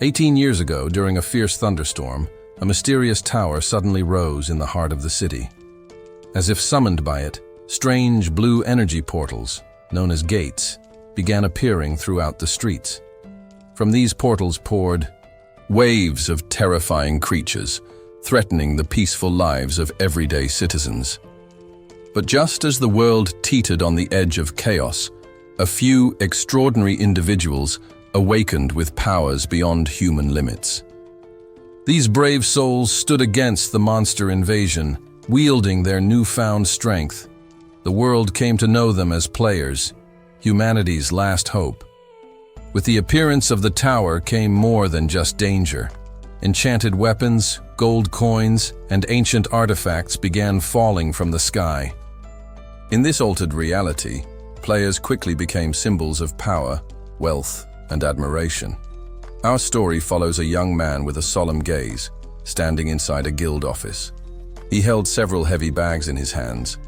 18 years ago, during a fierce thunderstorm, a mysterious tower suddenly rose in the heart of the city. As if summoned by it, strange blue energy portals, known as gates, began appearing throughout the streets. From these portals poured waves of terrifying creatures, threatening the peaceful lives of everyday citizens. But just as the world teetered on the edge of chaos, a few extraordinary individuals awakened with powers beyond human limits. These brave souls stood against the monster invasion, wielding their newfound strength. The world came to know them as players, humanity's last hope. With the appearance of the tower came more than just danger. Enchanted weapons, gold coins, and ancient artifacts began falling from the sky. In this altered reality, players quickly became symbols of power, wealth, and admiration. Our story follows a young man with a solemn gaze, standing inside a guild office. He held several heavy bags in his hands.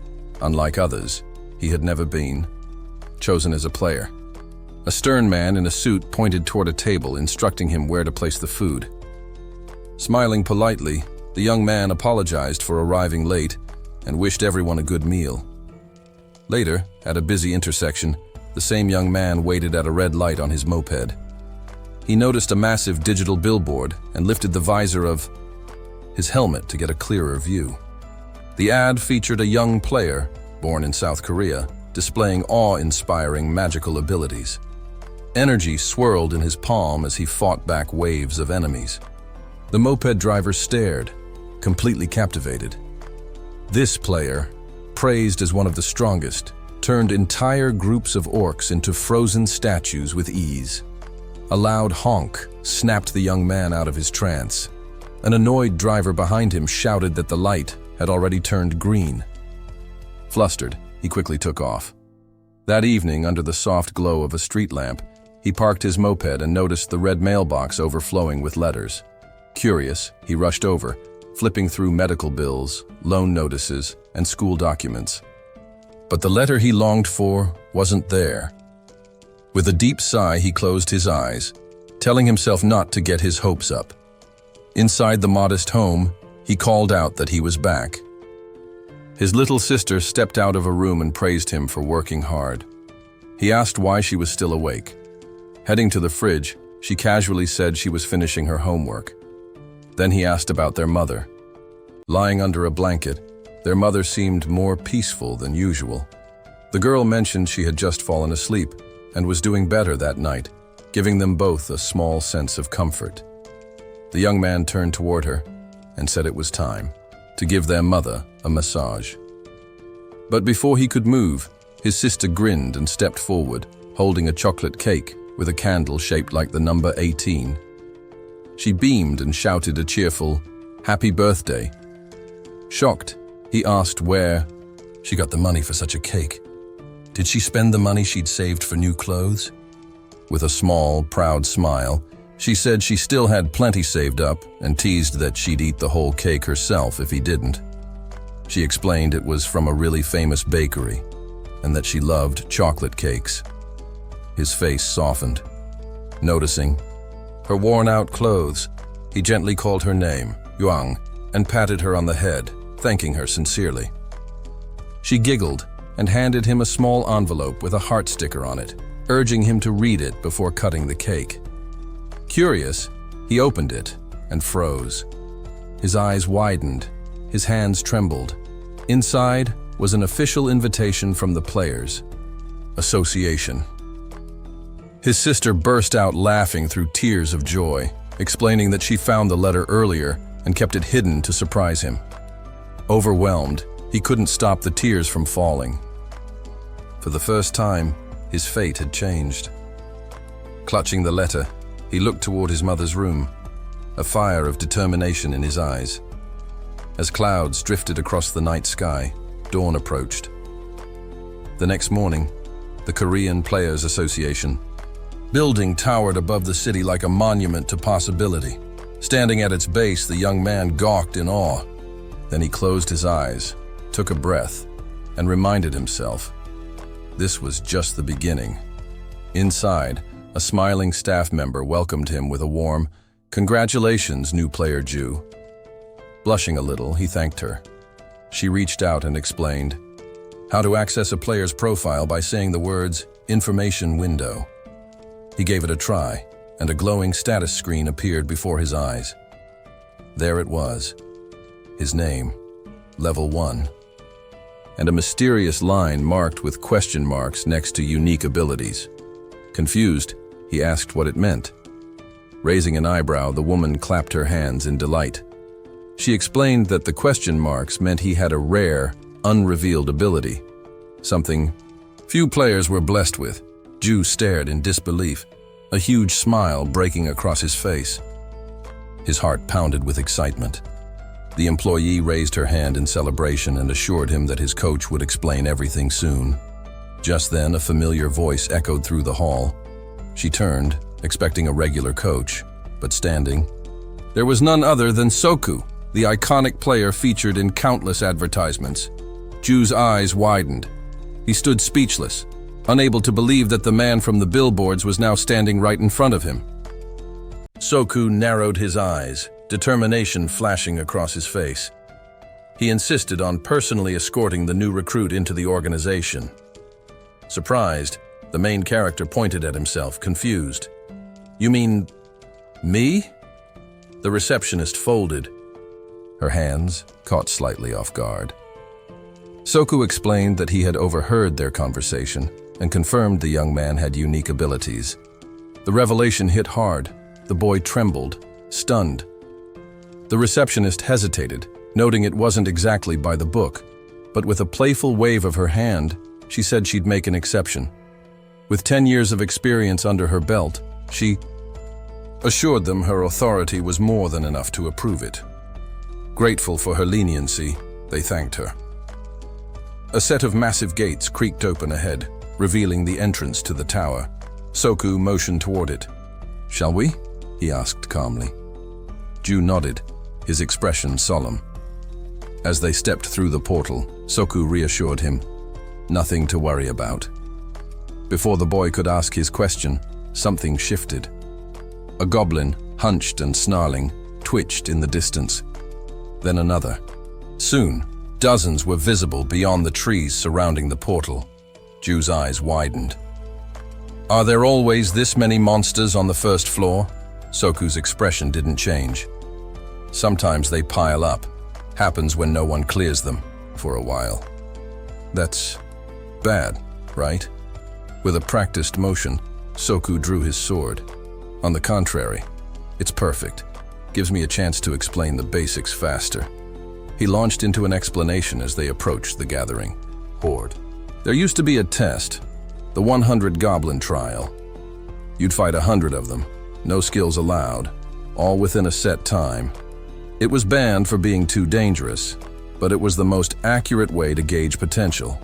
Unlike others, he had never been chosen as a player. A stern man in a suit pointed toward a table, instructing him where to place the food. Smiling politely, the young man apologized for arriving late and wished everyone a good meal. Later, at a busy intersection, the same young man waited at a red light on his moped. He noticed a massive digital billboard and lifted the visor of his helmet to get a clearer view. The ad featured a young player, born in South Korea, displaying awe-inspiring magical abilities. Energy swirled in his palm as he fought back waves of enemies. The moped driver stared, completely captivated. This player, praised as one of the strongest, turned entire groups of orcs into frozen statues with ease. A loud honk snapped the young man out of his trance. An annoyed driver behind him shouted that the light had already turned green. Flustered, he quickly took off. That evening, under the soft glow of a street lamp, he parked his moped and noticed the red mailbox overflowing with letters. Curious, he rushed over, flipping through medical bills, loan notices, and school documents. But the letter he longed for wasn't there. With a deep sigh, he closed his eyes, telling himself not to get his hopes up. Inside the modest home, he called out that he was back. His little sister stepped out of a room and praised him for working hard. He asked why she was still awake. Heading to the fridge, she casually said she was finishing her homework. Then he asked about their mother. Lying under a blanket, their mother seemed more peaceful than usual. The girl mentioned she had just fallen asleep and was doing better that night, giving them both a small sense of comfort. The young man turned toward her and said it was time to give their mother a massage. But before he could move, his sister grinned and stepped forward, holding a chocolate cake with a candle shaped like the number 18. She beamed and shouted a cheerful, "Happy birthday." Shocked, he asked where she got the money for such a cake. Did she spend the money she'd saved for new clothes? With a small, proud smile, she said she still had plenty saved up and teased that she'd eat the whole cake herself if he didn't. She explained it was from a really famous bakery and that she loved chocolate cakes. His face softened. Noticing her worn-out clothes, he gently called her name, Yuang, and patted her on the head, thanking her sincerely. She giggled and handed him a small envelope with a heart sticker on it, urging him to read it before cutting the cake. Curious, he opened it and froze. His eyes widened, his hands trembled. Inside was an official invitation from the Players Association. His sister burst out laughing through tears of joy, explaining that she found the letter earlier and kept it hidden to surprise him. Overwhelmed, he couldn't stop the tears from falling. For the first time, his fate had changed. Clutching the letter, he looked toward his mother's room, a fire of determination in his eyes. As clouds drifted across the night sky, dawn approached. The next morning, the Korean Players Association building towered above the city like a monument to possibility. Standing at its base, the young man gawked in awe. Then he closed his eyes, took a breath, and reminded himself, this was just the beginning. Inside, A smiling staff member welcomed him with a warm, "Congratulations, new player Ju." Blushing a little, he thanked her. She reached out and explained how to access a player's profile by saying the words, "Information window." He gave it a try, and a glowing status screen appeared before his eyes. There it was. His name, Level 1. And a mysterious line marked with question marks next to unique abilities. Confused, he asked what it meant. Raising an eyebrow, the woman clapped her hands in delight. She explained that the question marks meant he had a rare, unrevealed ability. Something few players were blessed with. Ju stared in disbelief, a huge smile breaking across his face. His heart pounded with excitement. The employee raised her hand in celebration and assured him that his coach would explain everything soon. Just then, a familiar voice echoed through the hall. She turned, expecting a regular coach, but standing, there was none other than Soku, the iconic player featured in countless advertisements. Ju's eyes widened. He stood speechless, unable to believe that the man from the billboards was now standing right in front of him. Soku narrowed his eyes, determination flashing across his face. He insisted on personally escorting the new recruit into the organization. Surprised, the main character pointed at himself, confused. "You mean me?" The receptionist folded. Her hands caught slightly off guard. Soku explained that he had overheard their conversation and confirmed the young man had unique abilities. The revelation hit hard. The boy trembled, stunned. The receptionist hesitated, noting it wasn't exactly by the book, but with a playful wave of her hand, she said she'd make an exception. With 10 years of experience under her belt, she assured them her authority was more than enough to approve it. Grateful for her leniency, they thanked her. A set of massive gates creaked open ahead, revealing the entrance to the tower. Soku motioned toward it. "Shall we?" he asked calmly. Ju nodded, his expression solemn. As they stepped through the portal, Soku reassured him, nothing to worry about. Before the boy could ask his question, something shifted. A goblin, hunched and snarling, twitched in the distance. Then another. Soon, dozens were visible beyond the trees surrounding the portal. Ju's eyes widened. "Are there always this many monsters on the first floor?" Soku's expression didn't change. "Sometimes they pile up. Happens when no one clears them, for a while." "That's bad, right?" With a practiced motion, Soku drew his sword. "On the contrary, it's perfect. Gives me a chance to explain the basics faster." He launched into an explanation as they approached the gathering horde. There used to be a test, the 100 goblin trial. You'd fight 100 of them, no skills allowed, all within a set time. It was banned for being too dangerous, but it was the most accurate way to gauge potential.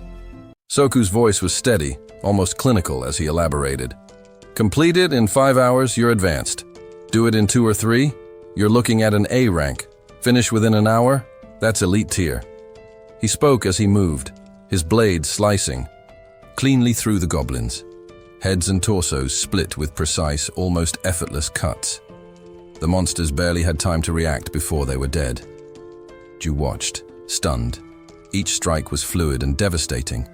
Soku's voice was steady, almost clinical as he elaborated. "Complete it in 5 hours, you're advanced. Do it in 2 or 3, you're looking at an A rank. Finish within an hour, that's elite tier." He spoke as he moved, his blade slicing cleanly through the goblins. Heads and torsos split with precise, almost effortless cuts. The monsters barely had time to react before they were dead. Ju watched, stunned. Each strike was fluid and devastating.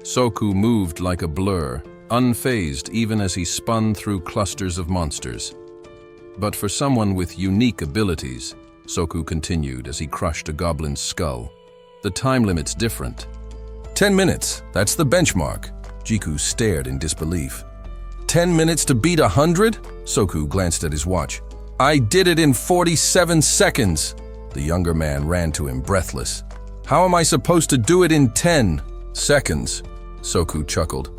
Soku moved like a blur, unfazed even as he spun through clusters of monsters. But for someone with unique abilities, Soku continued as he crushed a goblin's skull. The time limit's different. 10 minutes, that's the benchmark. Jiku stared in disbelief. 10 minutes to beat 100? Soku glanced at his watch. "I did it in 47 seconds. The younger man ran to him, breathless. "How am I supposed to do it in 10 seconds? Soku chuckled.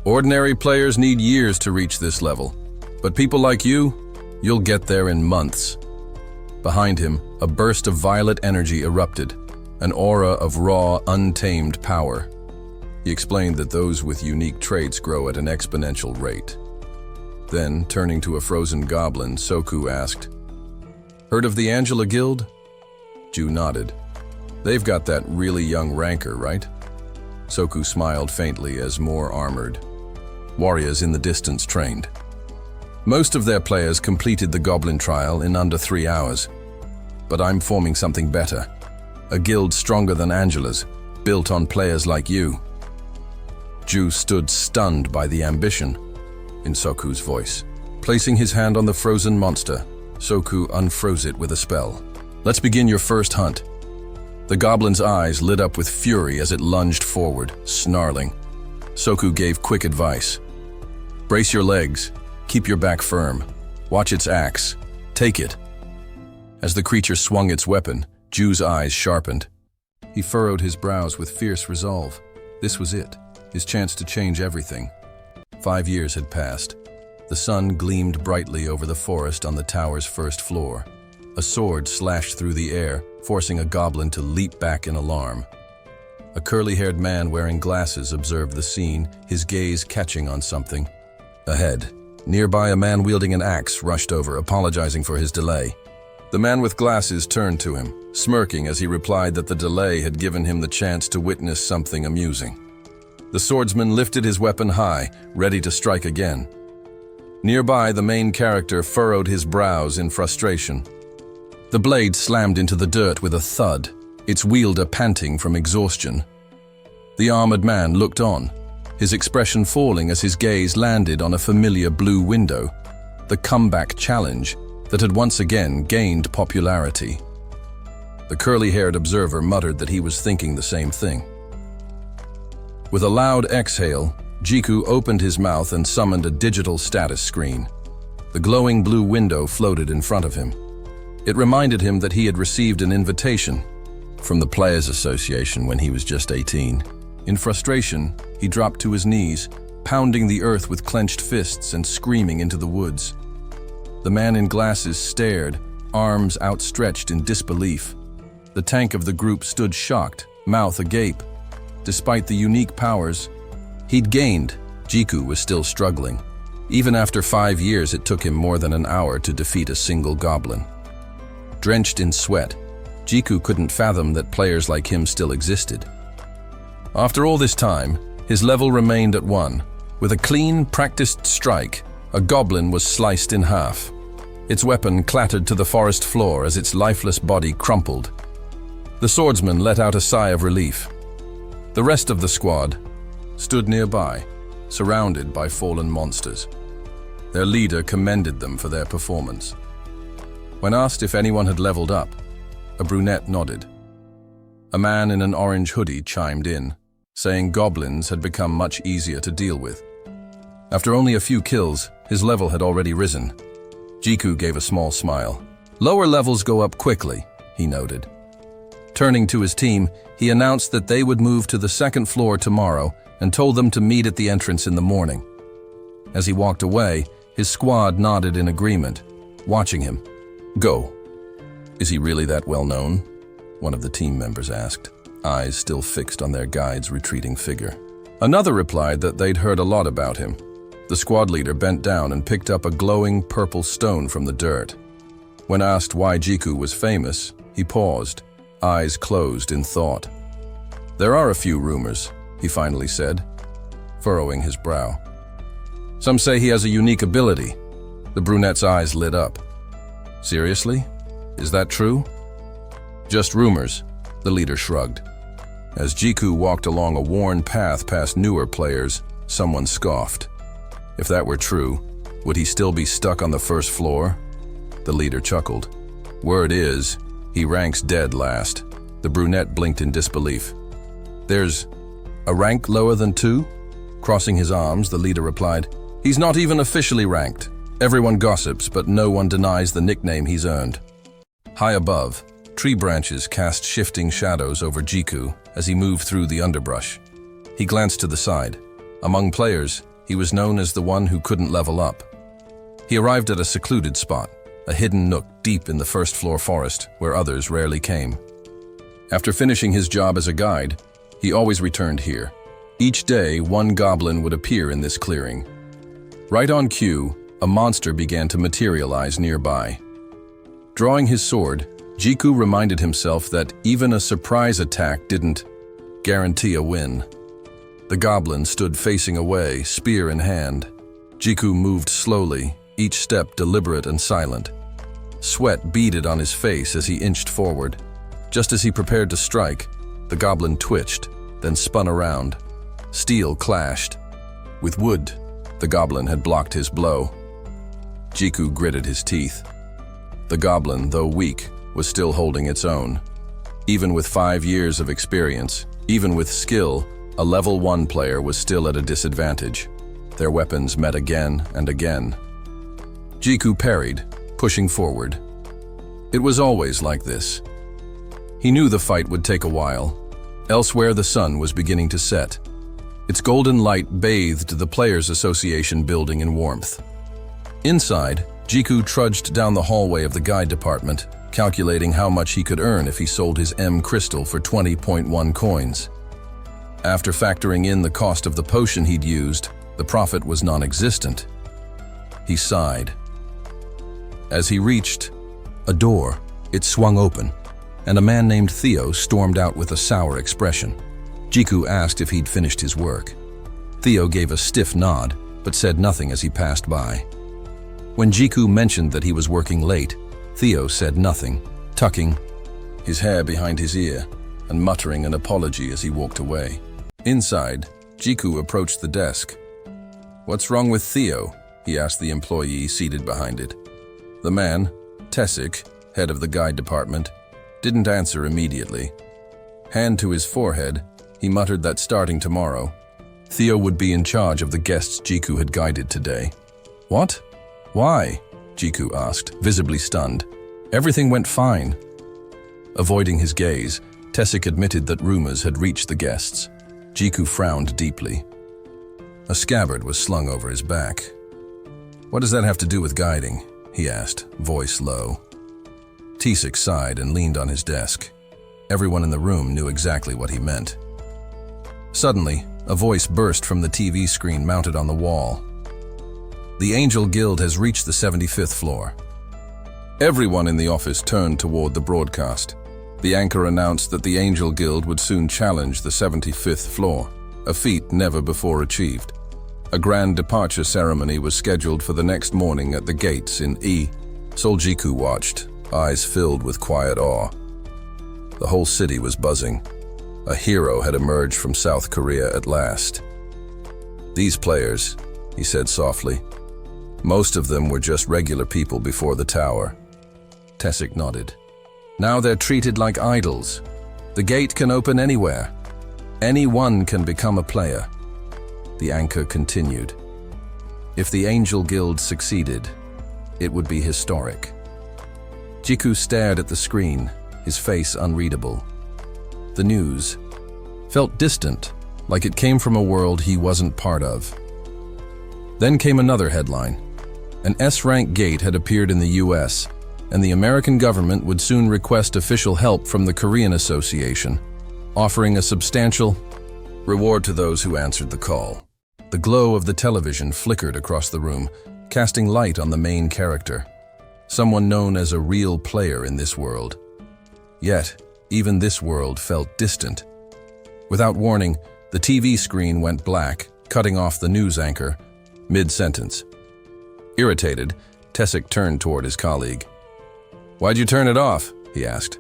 "Ordinary players need years to reach this level. But people like you, you'll get there in months." Behind him, a burst of violet energy erupted, an aura of raw, untamed power. He explained that those with unique traits grow at an exponential rate. Then, turning to a frozen goblin, Soku asked, "Heard of the Angela Guild?" Ju nodded. "They've got that really young ranker, right?" Soku smiled faintly as more armored warriors in the distance trained. Most of their players completed the goblin trial in under 3 hours. But I'm forming something better. A guild stronger than Angela's, built on players like you. Ju stood stunned by the ambition in Soku's voice. Placing his hand on the frozen monster, Soku unfroze it with a spell. Let's begin your first hunt. The goblin's eyes lit up with fury as it lunged forward, snarling. Soku gave quick advice. Brace your legs, keep your back firm, watch its axe, take it. As the creature swung its weapon, Ju's eyes sharpened. He furrowed his brows with fierce resolve. This was it, his chance to change everything. 5 years had passed. The sun gleamed brightly over the forest on the tower's first floor. A sword slashed through the air, forcing a goblin to leap back in alarm. A curly-haired man wearing glasses observed the scene, his gaze catching on something. Ahead, nearby, a man wielding an axe rushed over, apologizing for his delay. The man with glasses turned to him, smirking as he replied that the delay had given him the chance to witness something amusing. The swordsman lifted his weapon high, ready to strike again. Nearby, the main character furrowed his brows in frustration. The blade slammed into the dirt with a thud, its wielder panting from exhaustion. The armored man looked on, his expression falling as his gaze landed on a familiar blue window, the comeback challenge that had once again gained popularity. The curly-haired observer muttered that he was thinking the same thing. With a loud exhale, Jiku opened his mouth and summoned a digital status screen. The glowing blue window floated in front of him. It reminded him that he had received an invitation from the Players Association when he was just 18. In frustration, he dropped to his knees, pounding the earth with clenched fists and screaming into the woods. The man in glasses stared, arms outstretched in disbelief. The tank of the group stood shocked, mouth agape. Despite the unique powers he'd gained, Jiku was still struggling. Even after 5 years, it took him more than an hour to defeat a single goblin. Drenched in sweat, Jiku couldn't fathom that players like him still existed. After all this time, his level remained at 1. With a clean, practiced strike, a goblin was sliced in half. Its weapon clattered to the forest floor as its lifeless body crumpled. The swordsman let out a sigh of relief. The rest of the squad stood nearby, surrounded by fallen monsters. Their leader commended them for their performance. When asked if anyone had leveled up, a brunette nodded. A man in an orange hoodie chimed in, saying goblins had become much easier to deal with. After only a few kills, his level had already risen. Jiku gave a small smile. Lower levels go up quickly, he noted. Turning to his team, he announced that they would move to the second floor tomorrow and told them to meet at the entrance in the morning. As he walked away, his squad nodded in agreement, watching him. Go. Is he really that well known? One of the team members asked, eyes still fixed on their guide's retreating figure. Another replied that they'd heard a lot about him. The squad leader bent down and picked up a glowing purple stone from the dirt. When asked why Jiku was famous, he paused, eyes closed in thought. There are a few rumors, he finally said, furrowing his brow. Some say he has a unique ability. The brunette's eyes lit up. Seriously? Is that true? Just rumors, the leader shrugged. As Jiku walked along a worn path past newer players, someone scoffed. If that were true, would he still be stuck on the first floor? The leader chuckled. Word is, he ranks dead last. The brunette blinked in disbelief. There's a rank lower than 2? Crossing his arms, the leader replied, he's not even officially ranked. Everyone gossips, but no one denies the nickname he's earned. High above, tree branches cast shifting shadows over Jiku as he moved through the underbrush. He glanced to the side. Among players, he was known as the one who couldn't level up. He arrived at a secluded spot, a hidden nook deep in the first-floor forest where others rarely came. After finishing his job as a guide, he always returned here. Each day, one goblin would appear in this clearing. Right on cue, a monster began to materialize nearby. Drawing his sword, Jiku reminded himself that even a surprise attack didn't guarantee a win. The goblin stood facing away, spear in hand. Jiku moved slowly, each step deliberate and silent. Sweat beaded on his face as he inched forward. Just as he prepared to strike, the goblin twitched, then spun around. Steel clashed. With wood, the goblin had blocked his blow. Jiku gritted his teeth. The goblin, though weak, was still holding its own. Even with 5 years of experience, even with skill, a level 1 player was still at a disadvantage. Their weapons met again and again. Jiku parried, pushing forward. It was always like this. He knew the fight would take a while. Elsewhere, the sun was beginning to set. Its golden light bathed the Players Association building in warmth. Inside, Jiku trudged down the hallway of the guide department, calculating how much he could earn if he sold his M crystal for 20.1 coins. After factoring in the cost of the potion he'd used, the profit was non-existent. He sighed. As he reached a door, it swung open, and a man named Theo stormed out with a sour expression. Jiku asked if he'd finished his work. Theo gave a stiff nod, but said nothing as he passed by. When Jiku mentioned that he was working late, Theo said nothing, tucking his hair behind his ear and muttering an apology as he walked away. Inside, Jiku approached the desk. "What's wrong with Theo?" he asked the employee seated behind it. The man, Tessik, head of the guide department, didn't answer immediately. Hand to his forehead, he muttered that starting tomorrow, Theo would be in charge of the guests Jiku had guided today. "What? Why?" Jiku asked, visibly stunned. "Everything went fine." Avoiding his gaze, Tessik admitted that rumors had reached the guests. Jiku frowned deeply. A scabbard was slung over his back. "What does that have to do with guiding?" he asked, voice low. Tessik sighed and leaned on his desk. Everyone in the room knew exactly what he meant. Suddenly, a voice burst from the TV screen mounted on the wall. "The Angel Guild has reached the 75th floor." Everyone in the office turned toward the broadcast. The anchor announced that the Angel Guild would soon challenge the 75th floor, a feat never before achieved. A grand departure ceremony was scheduled for the next morning at the gates in E. Jiku watched, eyes filled with quiet awe. The whole city was buzzing. A hero had emerged from South Korea at last. "These players," he said softly, "most of them were just regular people before the tower." Tessik nodded. "Now they're treated like idols. The gate can open anywhere. Anyone can become a player." The anchor continued. If the Angel Guild succeeded, it would be historic. Jiku stared at the screen, his face unreadable. The news felt distant, like it came from a world he wasn't part of. Then came another headline. An S-rank gate had appeared in the US, and the American government would soon request official help from the Korean Association, offering a substantial reward to those who answered the call. The glow of the television flickered across the room, casting light on the main character, someone known as a real player in this world. Yet, even this world felt distant. Without warning, the TV screen went black, cutting off the news anchor mid-sentence. Irritated, Tessik turned toward his colleague. "Why'd you turn it off?" he asked.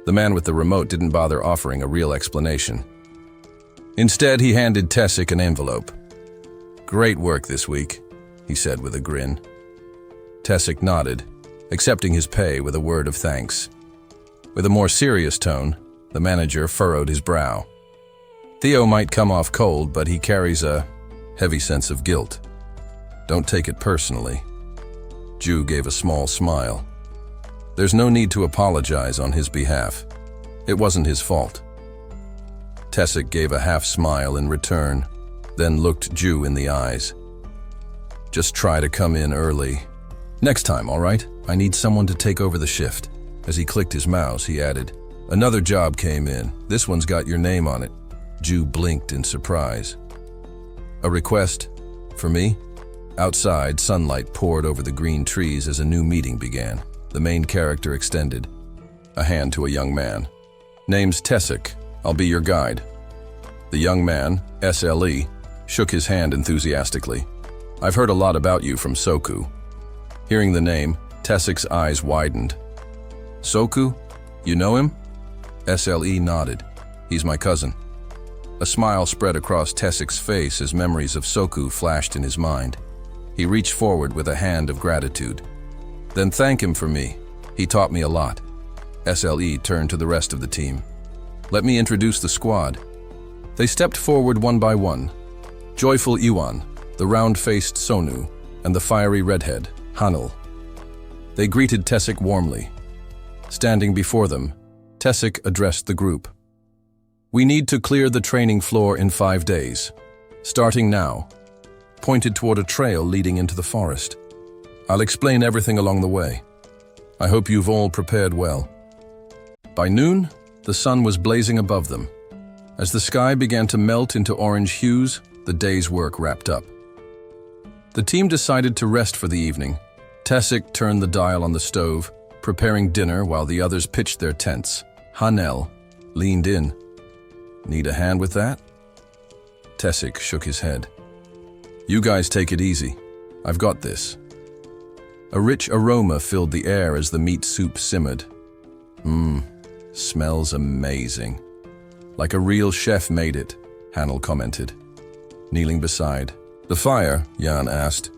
The man with the remote didn't bother offering a real explanation. Instead, he handed Tessik an envelope. "Great work this week," he said with a grin. Tessik nodded, accepting his pay with a word of thanks. With a more serious tone, the manager furrowed his brow. "Theo might come off cold, but he carries a heavy sense of guilt. Don't take it personally." Ju gave a small smile. "There's no need to apologize on his behalf. It wasn't his fault." Tessik gave a half-smile in return, then looked Ju in the eyes. "Just try to come in early. Next time, all right? I need someone to take over the shift." As he clicked his mouse, he added, "Another job came in. This one's got your name on it." Ju blinked in surprise. "A request? For me?" Outside, sunlight poured over the green trees as a new meeting began. The main character extended a hand to a young man. "Name's Tessik. I'll be your guide." The young man, SLE, shook his hand enthusiastically. "I've heard a lot about you from Soku." Hearing the name, Tessik's eyes widened. Soku? You know him? SLE nodded. He's my cousin. A smile spread across Tessik's face as memories of Soku flashed in his mind. He reached forward with a hand of gratitude. Then thank him for me. He taught me a lot. SLE turned to the rest of the team. Let me introduce the squad. They stepped forward one by one. Joyful Iwan, the round-faced Sonu, and the fiery redhead, Hanul. They greeted Tessik warmly. Standing before them, Tessik addressed the group. We need to clear the training floor in 5 days. Starting now. Pointed toward a trail leading into the forest. I'll explain everything along the way. I hope you've all prepared well. By noon, the sun was blazing above them. As the sky began to melt into orange hues, the day's work wrapped up. The team decided to rest for the evening. Tessik turned the dial on the stove, preparing dinner while the others pitched their tents. Hanel leaned in. Need a hand with that? Tessik shook his head. You guys take it easy. I've got this. A rich aroma filled the air as the meat soup simmered. Smells amazing. Like a real chef made it, Hanel commented. Kneeling beside the fire, Jan asked,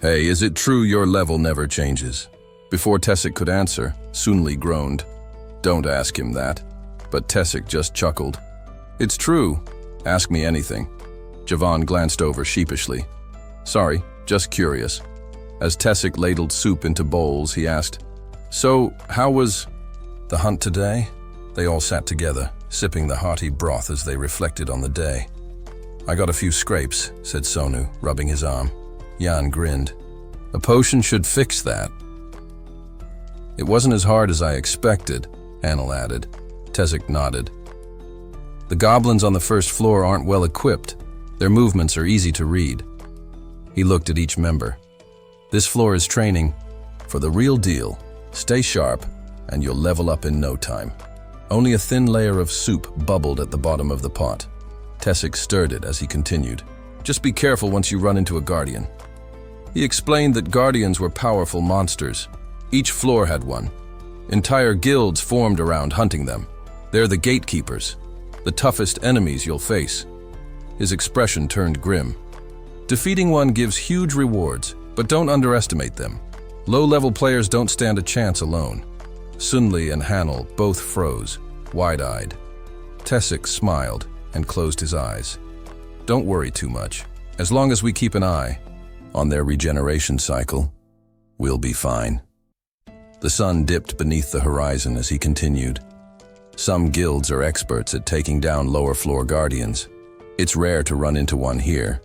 Hey, is it true your level never changes? Before Tessik could answer, Sunli groaned. Don't ask him that. But Tessik just chuckled. It's true. Ask me anything. Javan glanced over sheepishly. Sorry, just curious. As Tessik ladled soup into bowls, he asked, So, how was the hunt today? They all sat together, sipping the hearty broth as they reflected on the day. I got a few scrapes, said Sonu, rubbing his arm. Jan grinned. A potion should fix that. It wasn't as hard as I expected, Hanel added. Tessik nodded. The goblins on the first floor aren't well equipped. Their movements are easy to read. He looked at each member. This floor is training for the real deal. Stay sharp, and you'll level up in no time. Only a thin layer of soup bubbled at the bottom of the pot. Tessik stirred it as he continued. Just be careful once you run into a guardian. He explained that guardians were powerful monsters. Each floor had one. Entire guilds formed around hunting them. They're the gatekeepers, the toughest enemies you'll face. His expression turned grim. Defeating one gives huge rewards, but don't underestimate them. Low-level players don't stand a chance alone. Sunli and Hanel both froze, wide-eyed. Tessik smiled and closed his eyes. Don't worry too much. As long as we keep an eye on their regeneration cycle, we'll be fine. The sun dipped beneath the horizon as he continued. Some guilds are experts at taking down lower-floor guardians. It's rare to run into one here.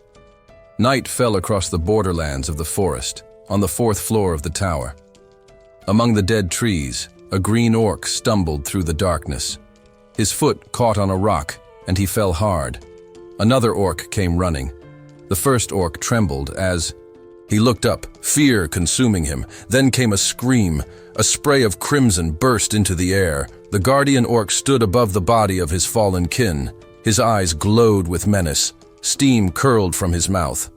Night fell across the borderlands of the forest, on the 4th floor of the tower. Among the dead trees, a green orc stumbled through the darkness. His foot caught on a rock, and he fell hard. Another orc came running. The first orc trembled as he looked up, fear consuming him. Then came a scream. A spray of crimson burst into the air. The guardian orc stood above the body of his fallen kin. His eyes glowed with menace. Steam curled from his mouth.